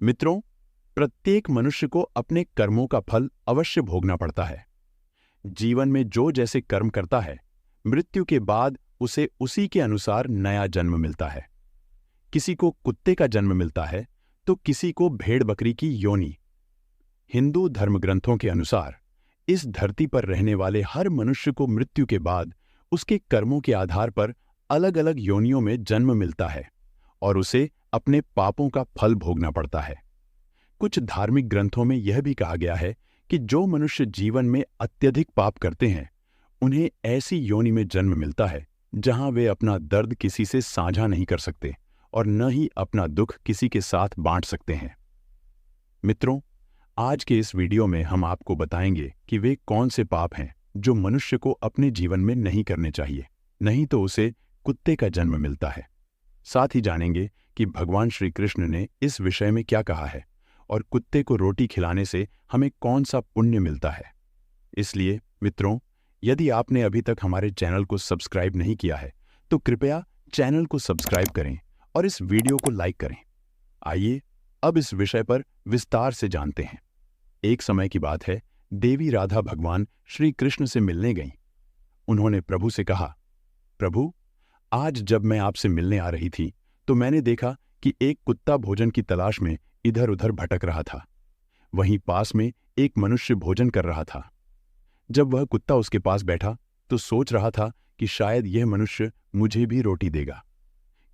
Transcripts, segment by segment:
मित्रों, प्रत्येक मनुष्य को अपने कर्मों का फल अवश्य भोगना पड़ता है। जीवन में जो जैसे कर्म करता है, मृत्यु के बाद उसे उसी के अनुसार नया जन्म मिलता है। किसी को कुत्ते का जन्म मिलता है तो किसी को भेड़ बकरी की योनि। हिंदू धर्म ग्रंथों के अनुसार इस धरती पर रहने वाले हर मनुष्य को मृत्यु के बाद उसके कर्मों के आधार पर अलग अलग योनियों में जन्म मिलता है और उसे अपने पापों का फल भोगना पड़ता है। कुछ धार्मिक ग्रंथों में यह भी कहा गया है कि जो मनुष्य जीवन में अत्यधिक पाप करते हैं, उन्हें ऐसी योनि में जन्म मिलता है जहां वे अपना दर्द किसी से साझा नहीं कर सकते और न ही अपना दुख किसी के साथ बांट सकते हैं। मित्रों, आज के इस वीडियो में हम आपको बताएंगे कि वे कौन से पाप हैं जो मनुष्य को अपने जीवन में नहीं करने चाहिए, नहीं तो उसे कुत्ते का जन्म मिलता है। साथ ही जानेंगे कि भगवान श्री कृष्ण ने इस विषय में क्या कहा है और कुत्ते को रोटी खिलाने से हमें कौन सा पुण्य मिलता है। इसलिए मित्रों, यदि आपने अभी तक हमारे चैनल को सब्सक्राइब नहीं किया है तो कृपया चैनल को सब्सक्राइब करें और इस वीडियो को लाइक करें। आइए अब इस विषय पर विस्तार से जानते हैं। एक समय की बात है, देवी राधा भगवान श्री कृष्ण से मिलने गईं। उन्होंने प्रभु से कहा, प्रभु, आज जब मैं आपसे मिलने आ रही थी तो मैंने देखा कि एक कुत्ता भोजन की तलाश में इधर उधर भटक रहा था। वहीं पास में एक मनुष्य भोजन कर रहा था। जब वह कुत्ता उसके पास बैठा तो सोच रहा था कि शायद यह मनुष्य मुझे भी रोटी देगा,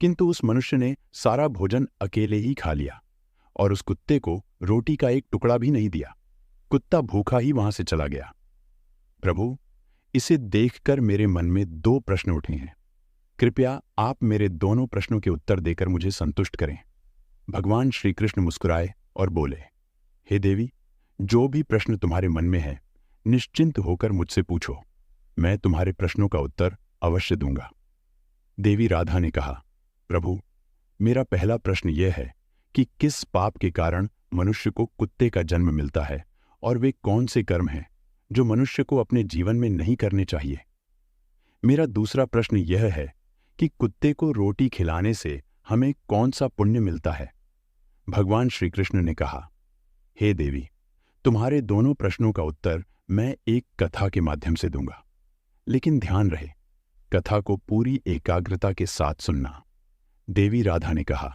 किंतु उस मनुष्य ने सारा भोजन अकेले ही खा लिया और उस कुत्ते को रोटी का एक टुकड़ा भी नहीं दिया। कुत्ता भूखा ही वहां से चला गया। प्रभु, इसे देखकर मेरे मन में दो प्रश्न उठे हैं। कृपया आप मेरे दोनों प्रश्नों के उत्तर देकर मुझे संतुष्ट करें। भगवान श्री कृष्ण मुस्कुराए और बोले, हे देवी, जो भी प्रश्न तुम्हारे मन में है निश्चिंत होकर मुझसे पूछो, मैं तुम्हारे प्रश्नों का उत्तर अवश्य दूंगा। देवी राधा ने कहा, प्रभु, मेरा पहला प्रश्न यह है कि किस पाप के कारण मनुष्य को कुत्ते का जन्म मिलता है और वे कौन से कर्म हैं जो मनुष्य को अपने जीवन में नहीं करने चाहिए। मेरा दूसरा प्रश्न यह है कि कुत्ते को रोटी खिलाने से हमें कौन सा पुण्य मिलता है। भगवान श्री कृष्ण ने कहा, हे देवी, तुम्हारे दोनों प्रश्नों का उत्तर मैं एक कथा के माध्यम से दूंगा, लेकिन ध्यान रहे, कथा को पूरी एकाग्रता के साथ सुनना। देवी राधा ने कहा,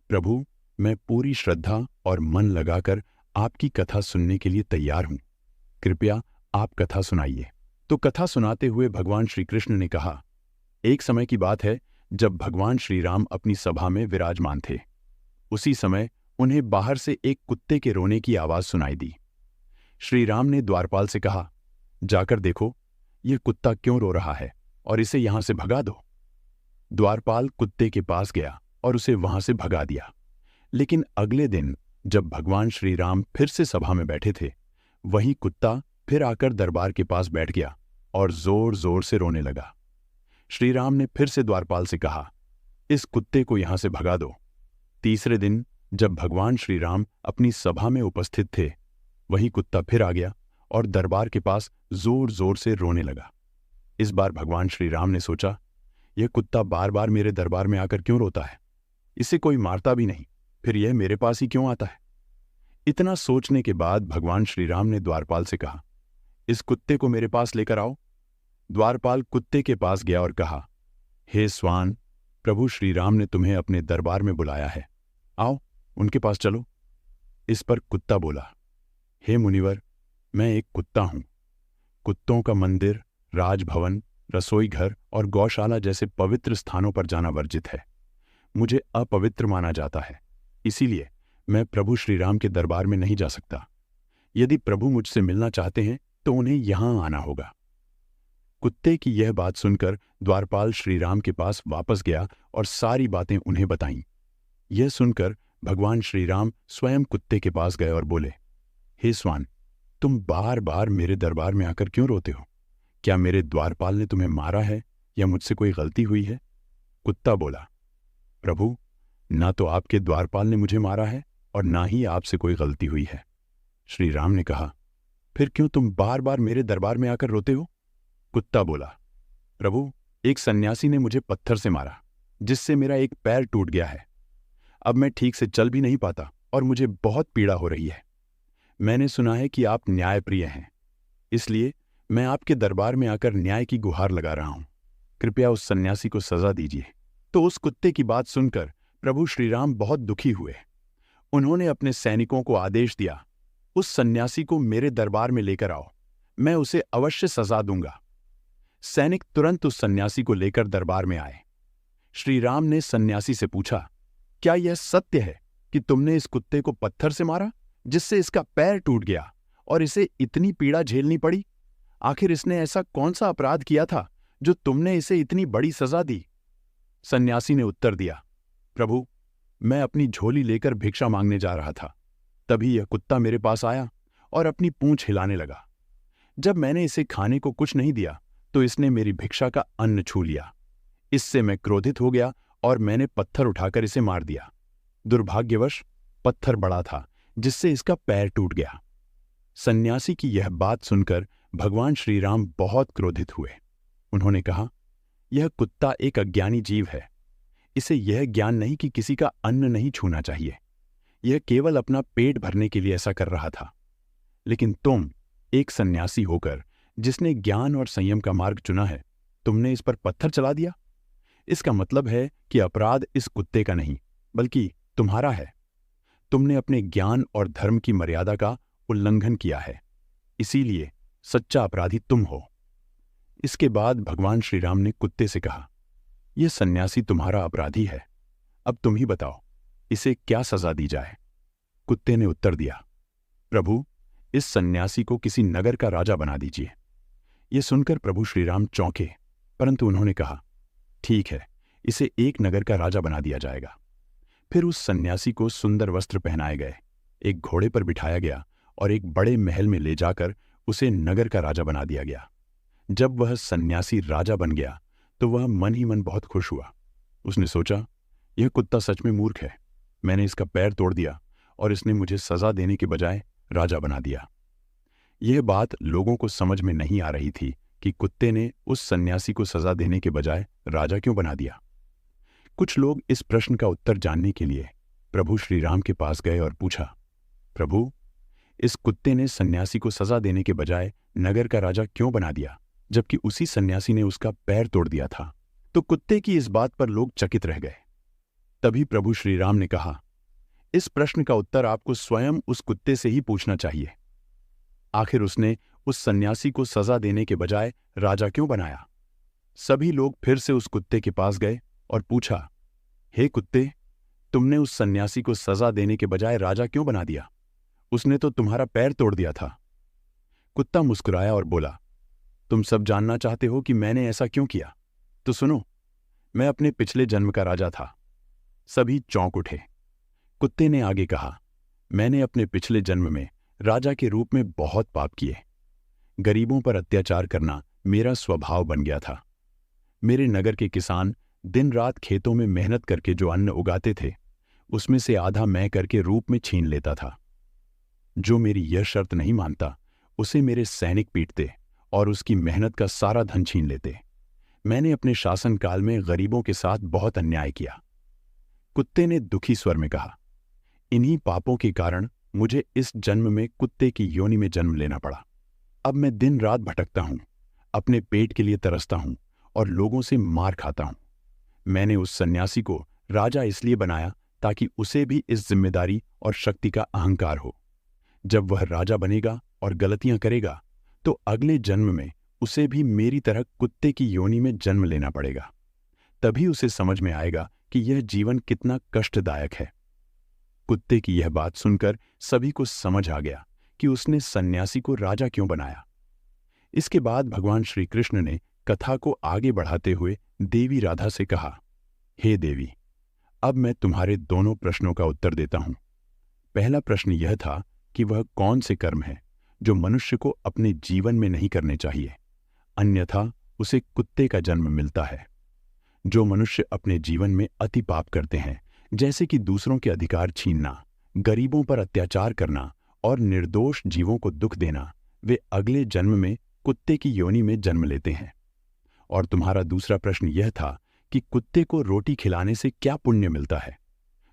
प्रभु, मैं पूरी श्रद्धा और मन लगाकर आपकी कथा सुनने के लिए तैयार हूं। कृपया आप कथा सुनाइए। तो कथा सुनाते हुए भगवान श्री कृष्ण ने कहा, एक समय की बात है जब भगवान श्री राम अपनी सभा में विराजमान थे। उसी समय उन्हें बाहर से एक कुत्ते के रोने की आवाज सुनाई दी। श्री राम ने द्वारपाल से कहा, जाकर देखो यह कुत्ता क्यों रो रहा है और इसे यहां से भगा दो। द्वारपाल कुत्ते के पास गया और उसे वहां से भगा दिया। लेकिन अगले दिन जब भगवान श्री राम फिर से सभा में बैठे थे, वही कुत्ता फिर आकर दरबार के पास बैठ गया और जोर जोर से रोने लगा। श्री राम ने फिर से द्वारपाल से कहा, इस कुत्ते को यहां से भगा दो। तीसरे दिन जब भगवान श्री राम अपनी सभा में उपस्थित थे, वही कुत्ता फिर आ गया और दरबार के पास जोर जोर से रोने लगा। इस बार भगवान श्री राम ने सोचा, यह कुत्ता बार बार मेरे दरबार में आकर क्यों रोता है? इसे कोई मारता भी नहीं, फिर यह मेरे पास ही क्यों आता है? इतना सोचने के बाद भगवान श्री राम ने द्वारपाल से कहा, इस कुत्ते को मेरे पास लेकर आओ। द्वारपाल कुत्ते के पास गया और कहा, हे स्वान, प्रभु श्री राम ने तुम्हें अपने दरबार में बुलाया है, आओ उनके पास चलो। इस पर कुत्ता बोला, हे मुनिवर, मैं एक कुत्ता हूं। कुत्तों का मंदिर, राजभवन, रसोई घर और गौशाला जैसे पवित्र स्थानों पर जाना वर्जित है। मुझे अपवित्र माना जाता है, इसीलिए मैं प्रभु श्री राम के दरबार में नहीं जा सकता। यदि प्रभु मुझसे मिलना चाहते हैं तो उन्हें यहां आना होगा। कुत्ते की यह बात सुनकर द्वारपाल श्री राम के पास वापस गया और सारी बातें उन्हें बताईं। यह सुनकर भगवान श्री राम स्वयं कुत्ते के पास गए और बोले, हे स्वान, तुम बार बार मेरे दरबार में आकर क्यों रोते हो? क्या मेरे द्वारपाल ने तुम्हें मारा है या मुझसे कोई गलती हुई है? कुत्ता बोला, प्रभु, ना तो आपके द्वारपाल ने मुझे मारा है और ना ही आपसे कोई गलती हुई है। श्री राम ने कहा, फिर क्यों तुम बार बार मेरे दरबार में आकर रोते हो? कुत्ता बोला, प्रभु, एक सन्यासी ने मुझे पत्थर से मारा, जिससे मेरा एक पैर टूट गया है। अब मैं ठीक से चल भी नहीं पाता और मुझे बहुत पीड़ा हो रही है। मैंने सुना है कि आप न्यायप्रिय हैं, इसलिए मैं आपके दरबार में आकर न्याय की गुहार लगा रहा हूं। कृपया उस सन्यासी को सजा दीजिए। तो उस कुत्ते की बात सुनकर प्रभु श्रीराम बहुत दुखी हुए। उन्होंने अपने सैनिकों को आदेश दिया, उस सन्यासी को मेरे दरबार में लेकर आओ, मैं उसे अवश्य सजा दूंगा। सैनिक तुरंत उस सन्यासी को लेकर दरबार में आए। श्री राम ने सन्यासी से पूछा, क्या यह सत्य है कि तुमने इस कुत्ते को पत्थर से मारा, जिससे इसका पैर टूट गया और इसे इतनी पीड़ा झेलनी पड़ी? आखिर इसने ऐसा कौन सा अपराध किया था जो तुमने इसे इतनी बड़ी सजा दी? सन्यासी ने उत्तर दिया, प्रभु, मैं अपनी झोली लेकर भिक्षा मांगने जा रहा था। तभी यह कुत्ता मेरे पास आया और अपनी पूंछ हिलाने लगा। जब मैंने इसे खाने को कुछ नहीं दिया तो इसने मेरी भिक्षा का अन्न छू लिया। इससे मैं क्रोधित हो गया और मैंने पत्थर उठाकर इसे मार दिया। दुर्भाग्यवश पत्थर बड़ा था, जिससे इसका पैर टूट गया। सन्यासी की यह बात सुनकर भगवान श्री राम बहुत क्रोधित हुए। उन्होंने कहा, यह कुत्ता एक अज्ञानी जीव है। इसे यह ज्ञान नहीं कि किसी का अन्न नहीं छूना चाहिए। यह केवल अपना पेट भरने के लिए ऐसा कर रहा था। लेकिन तुम, एक सन्यासी होकर जिसने ज्ञान और संयम का मार्ग चुना है, तुमने इस पर पत्थर चला दिया। इसका मतलब है कि अपराध इस कुत्ते का नहीं, बल्कि तुम्हारा है। तुमने अपने ज्ञान और धर्म की मर्यादा का उल्लंघन किया है, इसीलिए सच्चा अपराधी तुम हो। इसके बाद भगवान श्री राम ने कुत्ते से कहा, यह सन्यासी तुम्हारा अपराधी है। अब तुम ही बताओ, इसे क्या सजा दी जाए? कुत्ते ने उत्तर दिया, प्रभु, इस सन्यासी को किसी नगर का राजा बना दीजिए। यह सुनकर प्रभु श्रीराम चौंके, परंतु उन्होंने कहा, ठीक है, इसे एक नगर का राजा बना दिया जाएगा। फिर उस सन्यासी को सुंदर वस्त्र पहनाए गए, एक घोड़े पर बिठाया गया और एक बड़े महल में ले जाकर उसे नगर का राजा बना दिया गया। जब वह सन्यासी राजा बन गया तो वह मन ही मन बहुत खुश हुआ। उसने सोचा, यह कुत्ता सच में मूर्ख है। मैंने इसका पैर तोड़ दिया और इसने मुझे सजा देने के बजाय राजा बना दिया। यह बात लोगों को समझ में नहीं आ रही थी कि कुत्ते ने उस सन्यासी को सजा देने के बजाय राजा क्यों बना दिया। कुछ लोग इस प्रश्न का उत्तर जानने के लिए प्रभु श्री राम के पास गए और पूछा, प्रभु, इस कुत्ते ने सन्यासी को सजा देने के बजाय नगर का राजा क्यों बना दिया, जबकि उसी सन्यासी ने उसका पैर तोड़ दिया था? तो कुत्ते की इस बात पर लोग चकित रह गए। तभी प्रभु श्री राम ने कहा, इस प्रश्न का उत्तर आपको स्वयं उस कुत्ते से ही पूछना चाहिए। आखिर उसने उस सन्यासी को सजा देने के बजाय राजा क्यों बनाया? सभी लोग फिर से उस कुत्ते के पास गए और पूछा, हे कुत्ते, तुमने उस सन्यासी को सजा देने के बजाय राजा क्यों बना दिया? उसने तो तुम्हारा पैर तोड़ दिया था। कुत्ता मुस्कुराया और बोला, तुम सब जानना चाहते हो कि मैंने ऐसा क्यों किया? तो सुनो, मैं अपने पिछले जन्म का राजा था। सभी चौंक उठे। कुत्ते ने आगे कहा, मैंने अपने पिछले जन्म में राजा के रूप में बहुत पाप किए। गरीबों पर अत्याचार करना मेरा स्वभाव बन गया था। मेरे नगर के किसान दिन रात खेतों में मेहनत करके जो अन्न उगाते थे, उसमें से आधा मैं करके रूप में छीन लेता था। जो मेरी यह शर्त नहीं मानता, उसे मेरे सैनिक पीटते और उसकी मेहनत का सारा धन छीन लेते। मैंने अपने शासनकाल में गरीबों के साथ बहुत अन्याय किया। कुत्ते ने दुखी स्वर में कहा, इन्हीं पापों के कारण मुझे इस जन्म में कुत्ते की योनि में जन्म लेना पड़ा। अब मैं दिन रात भटकता हूं, अपने पेट के लिए तरसता हूं और लोगों से मार खाता हूं। मैंने उस सन्यासी को राजा इसलिए बनाया ताकि उसे भी इस जिम्मेदारी और शक्ति का अहंकार हो। जब वह राजा बनेगा और गलतियां करेगा तो अगले जन्म में उसे भी मेरी तरह कुत्ते की योनि में जन्म लेना पड़ेगा। तभी उसे समझ में आएगा कि यह जीवन कितना कष्टदायक है। कुत्ते की यह बात सुनकर सभी को समझ आ गया कि उसने सन्यासी को राजा क्यों बनाया। इसके बाद भगवान श्री कृष्ण ने कथा को आगे बढ़ाते हुए देवी राधा से कहा, हे देवी, अब मैं तुम्हारे दोनों प्रश्नों का उत्तर देता हूं। पहला प्रश्न यह था कि वह कौन से कर्म है जो मनुष्य को अपने जीवन में नहीं करने चाहिए, अन्यथा उसे कुत्ते का जन्म मिलता है। जो मनुष्य अपने जीवन में अति पाप करते हैं, जैसे कि दूसरों के अधिकार छीनना, गरीबों पर अत्याचार करना और निर्दोष जीवों को दुख देना, वे अगले जन्म में कुत्ते की योनि में जन्म लेते हैं। और तुम्हारा दूसरा प्रश्न यह था कि कुत्ते को रोटी खिलाने से क्या पुण्य मिलता है।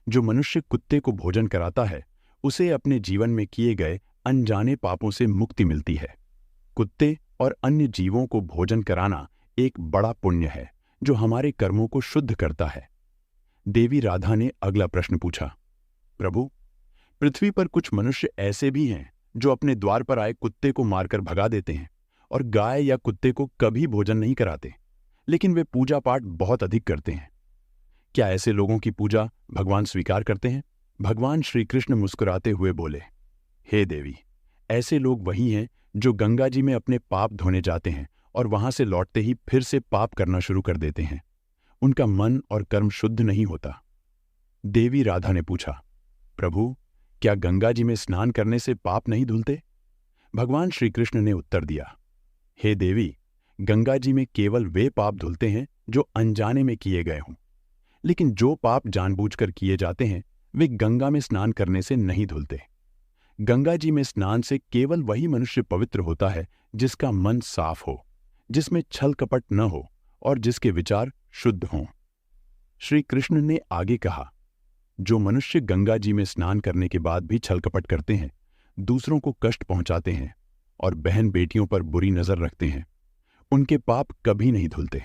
जो मनुष्य कुत्ते को भोजन कराता है उसे अपने जीवन में किए गए अनजाने पापों से मुक्ति मिलती है। कुत्ते और अन्य जीवों को भोजन कराना एक बड़ा पुण्य है जो हमारे कर्मों को शुद्ध करता है। देवी राधा ने अगला प्रश्न पूछा, प्रभु, पृथ्वी पर कुछ मनुष्य ऐसे भी हैं जो अपने द्वार पर आए कुत्ते को मारकर भगा देते हैं और गाय या कुत्ते को कभी भोजन नहीं कराते, लेकिन वे पूजा पाठ बहुत अधिक करते हैं। क्या ऐसे लोगों की पूजा भगवान स्वीकार करते हैं? भगवान श्री कृष्ण मुस्कुराते हुए बोले, हे देवी, ऐसे लोग वही हैं जो गंगा जी में अपने पाप धोने जाते हैं और वहां से लौटते ही फिर से पाप करना शुरू कर देते हैं। उनका मन और कर्म शुद्ध नहीं होता। देवी राधा ने पूछा, प्रभु, क्या गंगा जी में स्नान करने से पाप नहीं धुलते? भगवान श्री कृष्ण ने उत्तर दिया, हे देवी, गंगा जी में केवल वे पाप धुलते हैं जो अनजाने में किए गए हों, लेकिन जो पाप जानबूझकर किए जाते हैं वे गंगा में स्नान करने से नहीं धुलते। गंगा जी में स्नान से केवल वही मनुष्य पवित्र होता है जिसका मन साफ हो, जिसमें छल कपट न हो और जिसके विचार शुद्ध हों। श्री कृष्ण ने आगे कहा, जो मनुष्य गंगा जी में स्नान करने के बाद भी छल कपट करते हैं, दूसरों को कष्ट पहुंचाते हैं और बहन बेटियों पर बुरी नजर रखते हैं, उनके पाप कभी नहीं धुलते।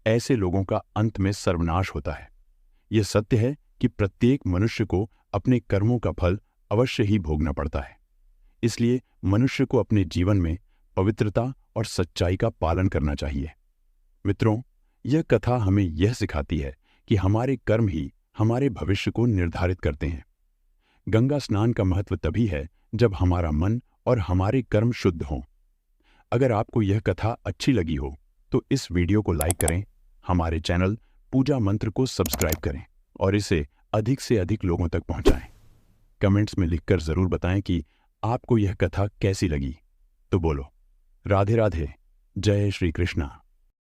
ऐसे लोगों का अंत में सर्वनाश होता है। यह सत्य है कि प्रत्येक मनुष्य को अपने कर्मों का फल अवश्य ही भोगना पड़ता है। इसलिए मनुष्य को अपने जीवन में पवित्रता और सच्चाई का पालन करना चाहिए। मित्रों, यह कथा हमें यह सिखाती है कि हमारे कर्म ही हमारे भविष्य को निर्धारित करते हैं। गंगा स्नान का महत्व तभी है जब हमारा मन और हमारे कर्म शुद्ध हों। अगर आपको यह कथा अच्छी लगी हो तो इस वीडियो को लाइक करें, हमारे चैनल पूजा मंत्र को सब्सक्राइब करें और इसे अधिक से अधिक लोगों तक पहुंचाएं। कमेंट्स में लिखकर जरूर बताएं कि आपको यह कथा कैसी लगी। तो बोलो, राधे राधे, जय श्री कृष्णा।